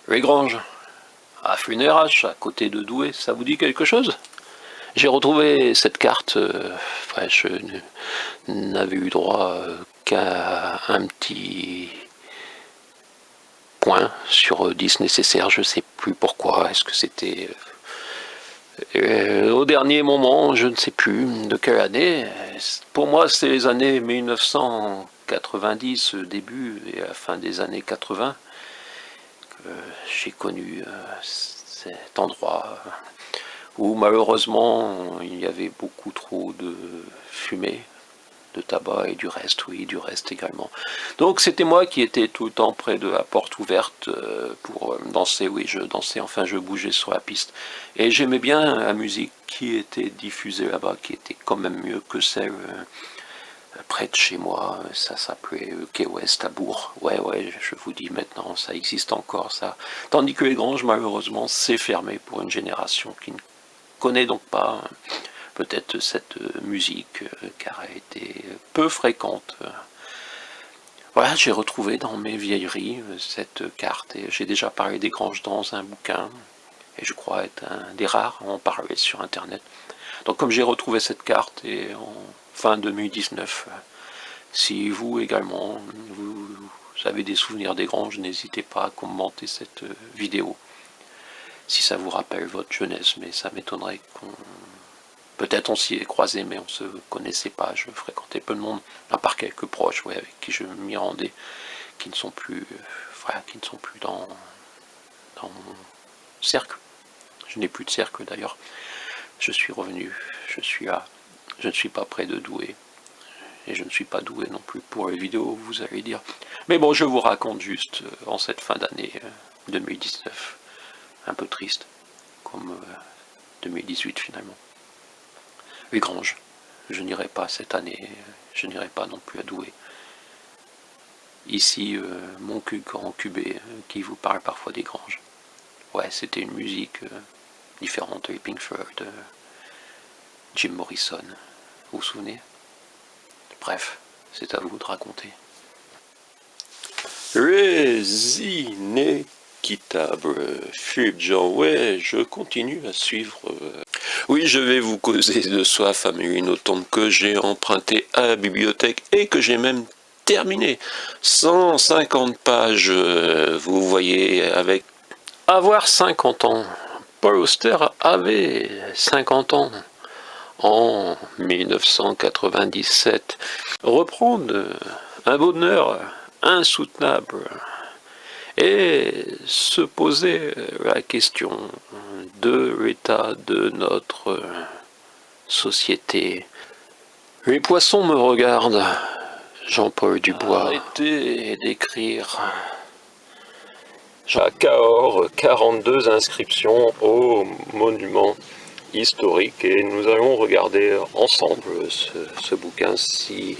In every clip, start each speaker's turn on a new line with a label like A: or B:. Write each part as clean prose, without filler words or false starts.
A: Les Granges, à Funerache, à côté de Douai, ça vous dit quelque chose? J'ai retrouvé cette carte, je n'avais eu droit qu'à un petit point sur 10 nécessaires, je ne sais plus pourquoi, est-ce que c'était au dernier moment, je ne sais plus de quelle année. Pour moi, c'est les années 1990, début et à la fin des années 80, que j'ai connu cet endroit où malheureusement il y avait beaucoup trop de fumée, de tabac et du reste, oui, du reste également. Donc c'était moi qui étais tout le temps près de la porte ouverte pour danser, oui, je dansais, enfin je bougeais sur la piste. Et j'aimais bien la musique qui était diffusée là-bas, qui était quand même mieux que celle près de chez moi, ça s'appelait Quai Ouest à Bourg. Ouais, je vous dis maintenant, ça existe encore, ça. Tandis que les Granges, malheureusement, c'est fermé pour une génération qui ne connaît donc pas peut-être cette musique car elle était peu fréquente. Voilà, j'ai retrouvé dans mes vieilleries cette carte et j'ai déjà parlé des Granges dans un bouquin et je crois être un des rares à en parler sur internet. Donc comme j'ai retrouvé cette carte et en fin 2019, si vous également vous avez des souvenirs des Granges, n'hésitez pas à commenter cette vidéo si ça vous rappelle votre jeunesse, mais ça m'étonnerait qu'on... Peut-être on s'y est croisé, mais on ne se connaissait pas. Je fréquentais peu de monde, à part quelques proches, ouais, avec qui je m'y rendais, qui ne sont plus, dans mon cercle. Je n'ai plus de cercle d'ailleurs. Je suis revenu, je suis là. Je ne suis pas près de Douai. Et je ne suis pas doué non plus pour les vidéos, vous allez dire. Mais bon, je vous raconte juste en cette fin d'année 2019, un peu triste, comme 2018 finalement. Les Granges, je n'irai pas cette année, je n'irai pas non plus à Douai. Ici, mon cul grand cubé qui vous parle parfois des Granges. Ouais, c'était une musique différente, les Pink Floyd, Jim Morrison, vous vous souvenez? Bref, c'est à vous de raconter. Les inéquitables. Philippe Jean, ouais, je continue à suivre. Oui, je vais vous causer de soi, famille Inotante, que j'ai emprunté à la bibliothèque et que j'ai même terminé. 150 pages, vous voyez, avec... Avoir 50 ans. Paul Auster avait 50 ans. En 1997, reprendre un bonheur insoutenable et se poser la question de l'état de notre société. Les poissons me regardent, Jean-Paul Dubois. Arrêtez d'écrire. À Cahors, 42 inscriptions au monument historique et nous allons regarder ensemble ce bouquin si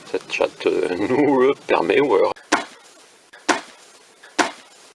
A: cette chatte nous le permet ou alors